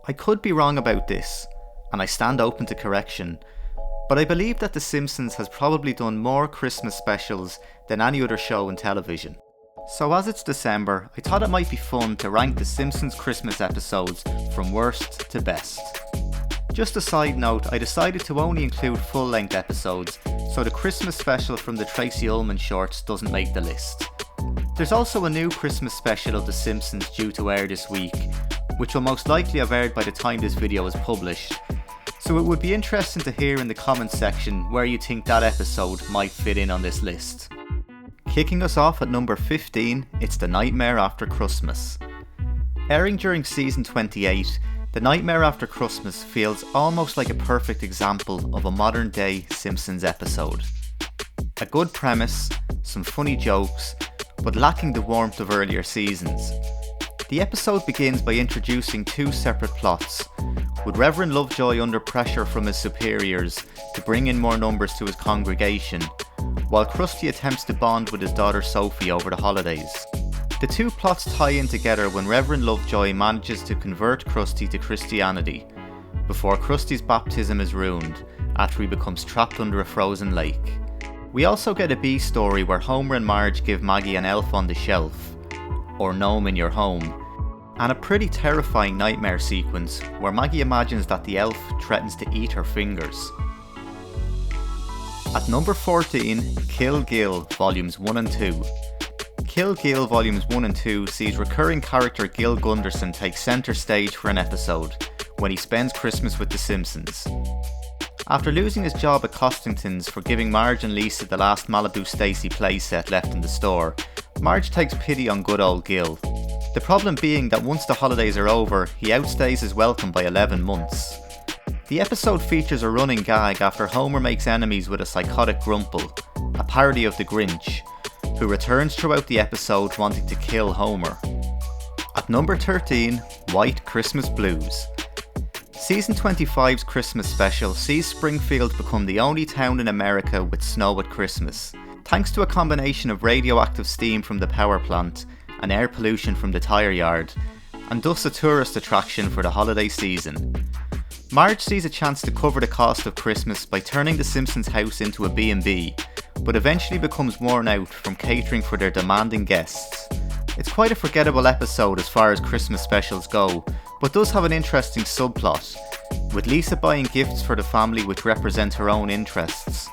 I could be wrong about this, and I stand open to correction, but I believe that The Simpsons has probably done more Christmas specials than any other show in television. So as it's December, I thought it might be fun to rank the Simpsons Christmas episodes from worst to best. Just a side note, I decided to only include full-length episodes, so the Christmas special from the Tracy Ullman shorts doesn't make the list. There's also a new Christmas special of The Simpsons due to air this week, which will most likely have aired by the time this video is published, so it would be interesting to hear in the comments section where you think that episode might fit in on this list. Kicking us off at number 15, it's The Nightmare After Christmas. Airing during season 28, The Nightmare After Christmas feels almost like a perfect example of a modern day Simpsons episode. A good premise, some funny jokes, but lacking the warmth of earlier seasons. The episode begins by introducing two separate plots, with Reverend Lovejoy under pressure from his superiors to bring in more numbers to his congregation, while Krusty attempts to bond with his daughter Sophie over the holidays. The two plots tie in together when Reverend Lovejoy manages to convert Krusty to Christianity, before Krusty's baptism is ruined after he becomes trapped under a frozen lake. We also get a B story where Homer and Marge give Maggie an elf on the shelf, or gnome in your home, and a pretty terrifying nightmare sequence where Maggie imagines that the elf threatens to eat her fingers. At number 14, Kill Gil Volumes 1 and 2. Kill Gil Volumes 1 and 2 sees recurring character Gil Gunderson take centre stage for an episode when he spends Christmas with The Simpsons. After losing his job at Costington's for giving Marge and Lisa the last Malibu Stacy playset left in the store, Marge takes pity on good old Gil. The problem being that once the holidays are over, he outstays his welcome by 11 months. The episode features a running gag after Homer makes enemies with a psychotic Grumple, a parody of the Grinch, who returns throughout the episode wanting to kill Homer. At number 13, White Christmas Blues. Season 25's Christmas special sees Springfield become the only town in America with snow at Christmas, thanks to a combination of radioactive steam from the power plant and air pollution from the tyre yard, and thus a tourist attraction for the holiday season. Marge sees a chance to cover the cost of Christmas by turning the Simpsons house into a B&B, but eventually becomes worn out from catering for their demanding guests. It's quite a forgettable episode as far as Christmas specials go, but does have an interesting subplot, with Lisa buying gifts for the family which represent her own interests,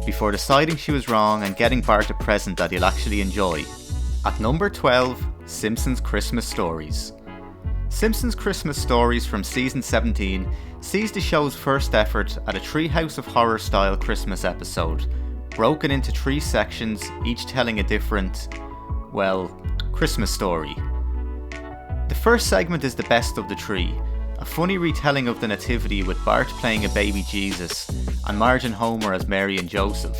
before deciding she was wrong and getting Bart a present that he'll actually enjoy. At number 12, Simpsons Christmas Stories. Simpsons Christmas Stories from season 17 sees the show's first effort at a Treehouse of Horror style Christmas episode, broken into 3 sections, each telling a different, Christmas story. The first segment is the best of the 3, a funny retelling of the Nativity with Bart playing a baby Jesus and Marge and Homer as Mary and Joseph.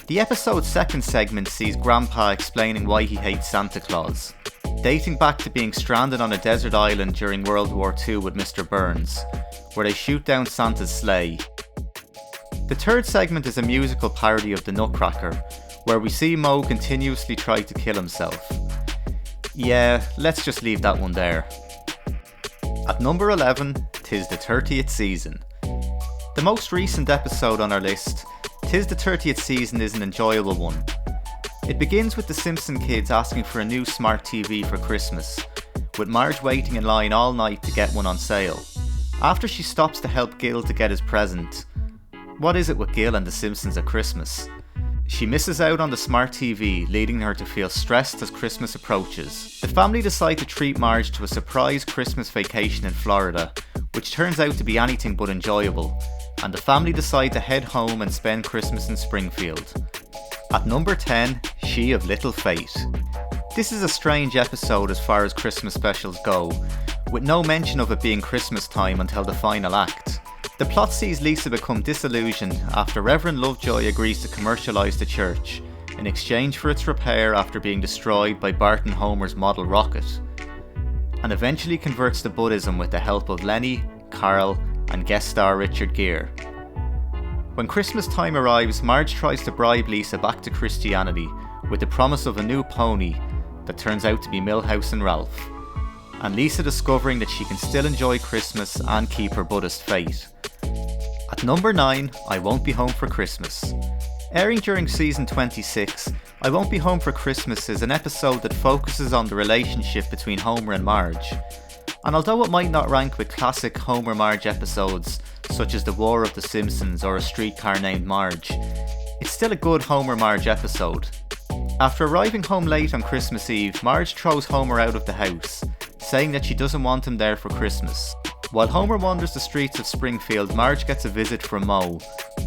The episode's second segment sees Grandpa explaining why he hates Santa Claus, dating back to being stranded on a desert island during World War II with Mr. Burns, where they shoot down Santa's sleigh. The third segment is a musical parody of The Nutcracker, where we see Moe continuously try to kill himself. Yeah, let's just leave that one there. At number 11, 'Tis the 30th Season. The most recent episode on our list, 'Tis the 30th Season, is an enjoyable one. It begins with the Simpson kids asking for a new smart TV for Christmas, with Marge waiting in line all night to get one on sale. After she stops to help Gil to get his present, what is it with Gil and the Simpsons at Christmas? She misses out on the smart TV, leading her to feel stressed as Christmas approaches. The family decide to treat Marge to a surprise Christmas vacation in Florida, which turns out to be anything but enjoyable, and the family decide to head home and spend Christmas in Springfield. At number 10, She of Little Fate. This is a strange episode as far as Christmas specials go, with no mention of it being Christmas time until the final act. The plot sees Lisa become disillusioned after Reverend Lovejoy agrees to commercialise the church, in exchange for its repair after being destroyed by Bart and Homer's model rocket, and eventually converts to Buddhism with the help of Lenny, Carl, and guest star Richard Gere. When Christmas time arrives, Marge tries to bribe Lisa back to Christianity with the promise of a new pony that turns out to be Milhouse and Ralph. and Lisa discovering that she can still enjoy Christmas and keep her Buddhist faith. At number 9, I Won't Be Home for Christmas. Airing during season 26, I Won't Be Home for Christmas is an episode that focuses on the relationship between Homer and Marge. And although it might not rank with classic Homer-Marge episodes such as The War of the Simpsons or A Streetcar Named Marge, it's still a good Homer-Marge episode. After arriving home late on Christmas Eve, Marge throws Homer out of the house, saying that she doesn't want him there for Christmas. While Homer wanders the streets of Springfield, Marge gets a visit from Moe,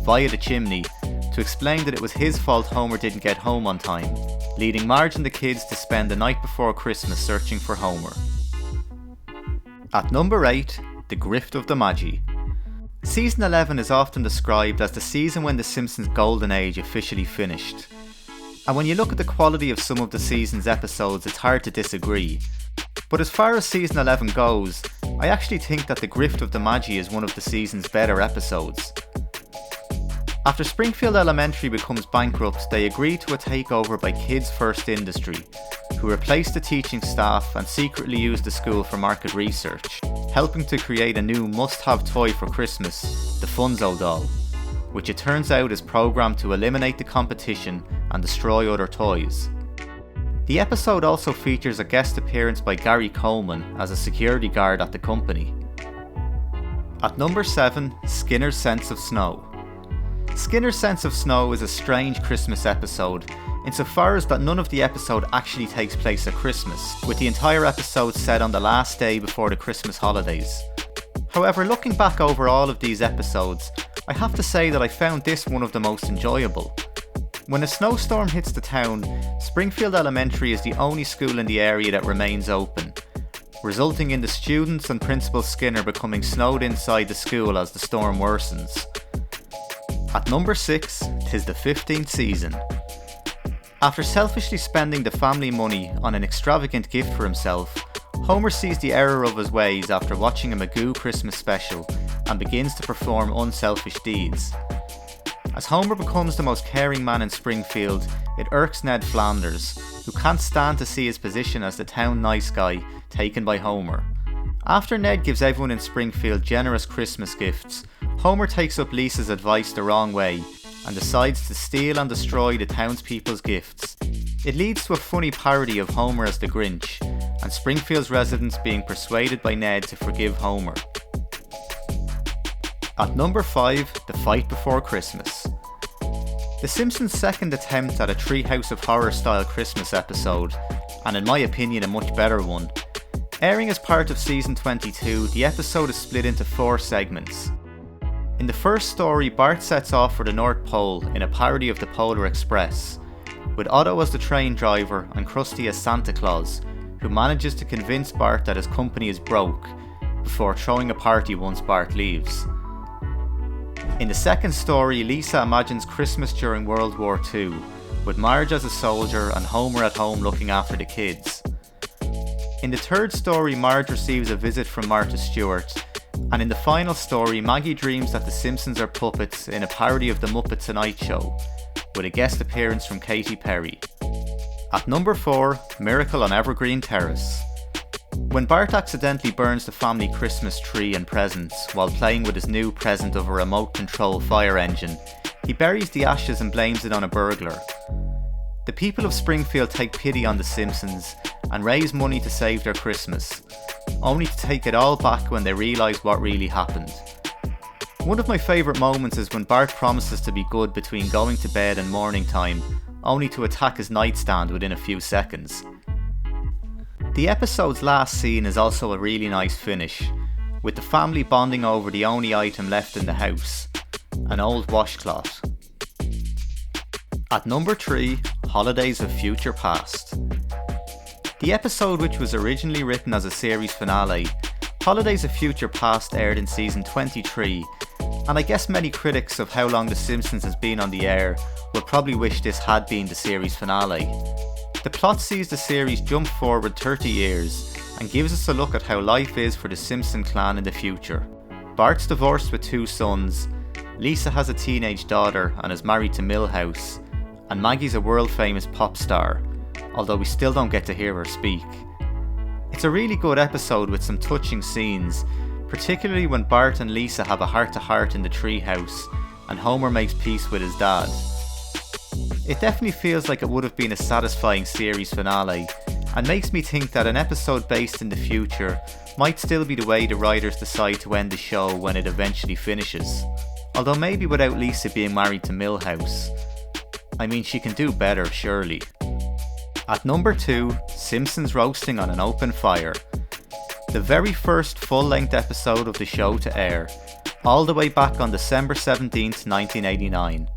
via the chimney, to explain that it was his fault Homer didn't get home on time, leading Marge and the kids to spend the night before Christmas searching for Homer. At number 8, The Grift of the Magi. Season 11 is often described as the season when The Simpsons' golden age officially finished. And when you look at the quality of some of the season's episodes, it's hard to disagree. But as far as season 11 goes, I actually think that The Grift of the Magi is one of the season's better episodes. After Springfield Elementary becomes bankrupt, they agree to a takeover by Kids First Industry, who replace the teaching staff and secretly use the school for market research, helping to create a new must-have toy for Christmas, the Funzo doll, which it turns out is programmed to eliminate the competition and destroy other toys. The episode also features a guest appearance by Gary Coleman as a security guard at the company. At number 7, Skinner's Sense of Snow. Skinner's Sense of Snow is a strange Christmas episode, insofar as that none of the episode actually takes place at Christmas, with the entire episode set on the last day before the Christmas holidays. However, looking back over all of these episodes, I have to say that I found this one of the most enjoyable. When a snowstorm hits the town, Springfield Elementary is the only school in the area that remains open, resulting in the students and Principal Skinner becoming snowed inside the school as the storm worsens. At number 6, 'tis the 15th season. After selfishly spending the family money on an extravagant gift for himself, Homer sees the error of his ways after watching a Magoo Christmas special and begins to perform unselfish deeds. As Homer becomes the most caring man in Springfield, it irks Ned Flanders, who can't stand to see his position as the town nice guy taken by Homer. After Ned gives everyone in Springfield generous Christmas gifts, Homer takes up Lisa's advice the wrong way and decides to steal and destroy the townspeople's gifts. It leads to a funny parody of Homer as the Grinch, and Springfield's residents being persuaded by Ned to forgive Homer. At number 5, The Fight Before Christmas. The Simpsons' second attempt at a Treehouse of Horror style Christmas episode, and in my opinion a much better one. Airing as part of season 22, the episode is split into 4 segments. In the first story, Bart sets off for the North Pole in a parody of the Polar Express, with Otto as the train driver and Krusty as Santa Claus, who manages to convince Bart that his company is broke, before throwing a party once Bart leaves. In the second story, Lisa imagines Christmas during World War II, with Marge as a soldier and Homer at home looking after the kids. In the third story, Marge receives a visit from Martha Stewart, and in the final story, Maggie dreams that the Simpsons are puppets in a parody of the Muppet Tonight Show, with a guest appearance from Katy Perry. At number 4, Miracle on Evergreen Terrace. When Bart accidentally burns the family Christmas tree and presents while playing with his new present of a remote control fire engine, he buries the ashes and blames it on a burglar. The people of Springfield take pity on the Simpsons and raise money to save their Christmas, only to take it all back when they realise what really happened. One of my favourite moments is when Bart promises to be good between going to bed and morning time, only to attack his nightstand within a few seconds. The episode's last scene is also a really nice finish, with the family bonding over the only item left in the house, an old washcloth. At number 3, Holidays of Future Past. The episode, which was originally written as a series finale, Holidays of Future Past aired in season 23, and I guess many critics of how long The Simpsons has been on the air would probably wish this had been the series finale. The plot sees the series jump forward 30 years and gives us a look at how life is for the Simpson clan in the future. Bart's divorced with 2 sons, Lisa has a teenage daughter and is married to Milhouse, and Maggie's a world famous pop star, although we still don't get to hear her speak. It's a really good episode with some touching scenes, particularly when Bart and Lisa have a heart-to-heart in the treehouse and Homer makes peace with his dad. It definitely feels like it would have been a satisfying series finale, and makes me think that an episode based in the future might still be the way the writers decide to end the show when it eventually finishes. Although maybe without Lisa being married to Milhouse. I mean, she can do better, surely. At number 2, Simpsons roasting on an open fire. The very first full-length episode of the show to air, all the way back on December 17th, 1989.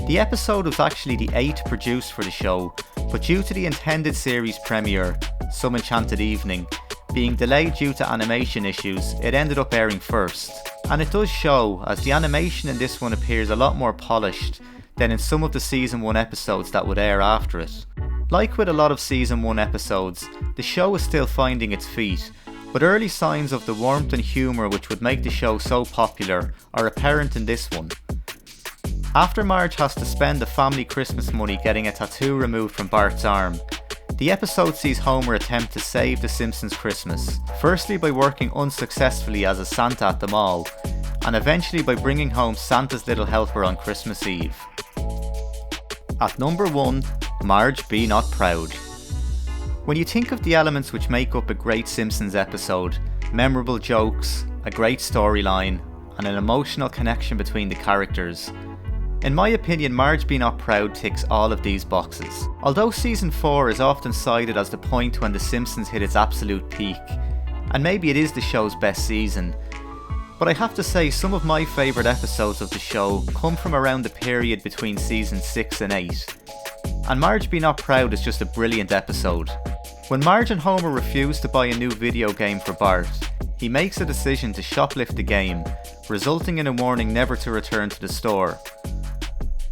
The episode was actually the 8th produced for the show, but due to the intended series premiere, Some Enchanted Evening, being delayed due to animation issues, it ended up airing first. And it does show, as the animation in this one appears a lot more polished than in some of the Season 1 episodes that would air after it. Like with a lot of Season 1 episodes, the show is still finding its feet, but early signs of the warmth and humour which would make the show so popular are apparent in this one. After Marge has to spend the family Christmas money getting a tattoo removed from Bart's arm, the episode sees Homer attempt to save the Simpsons Christmas, firstly by working unsuccessfully as a Santa at the mall, and eventually by bringing home Santa's little helper on Christmas Eve. At number 1, Marge Be Not Proud. When you think of the elements which make up a great Simpsons episode, memorable jokes, a great storyline, and an emotional connection between the characters, in my opinion, Marge Be Not Proud ticks all of these boxes. Although Season 4 is often cited as the point when The Simpsons hit its absolute peak, and maybe it is the show's best season, but I have to say some of my favourite episodes of the show come from around the period between Seasons 6 and 8. And Marge Be Not Proud is just a brilliant episode. When Marge and Homer refuse to buy a new video game for Bart, he makes a decision to shoplift the game, resulting in a warning never to return to the store.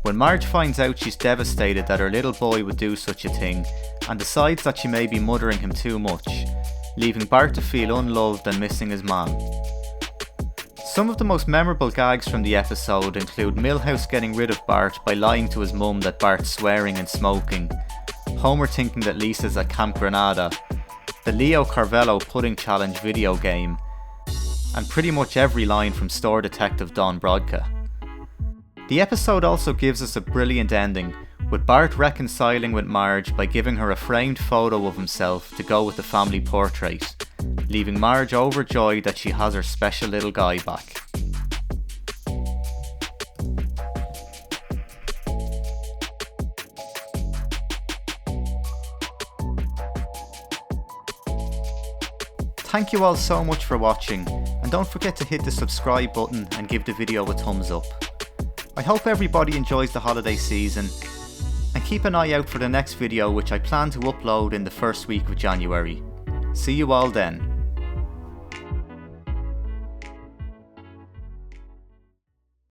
When Marge finds out, she's devastated that her little boy would do such a thing, and decides that she may be mothering him too much, leaving Bart to feel unloved and missing his mom. Some of the most memorable gags from the episode include Milhouse getting rid of Bart by lying to his mum that Bart's swearing and smoking, Homer thinking that Lisa's at Camp Granada, the Leo Carvello pudding challenge video game, and pretty much every line from Store Detective Don Brodka. The episode also gives us a brilliant ending, with Bart reconciling with Marge by giving her a framed photo of himself to go with the family portrait, leaving Marge overjoyed that she has her special little guy back. Thank you all so much for watching, and don't forget to hit the subscribe button and give the video a thumbs up. I hope everybody enjoys the holiday season, and keep an eye out for the next video which I plan to upload in the first week of January. See you all then.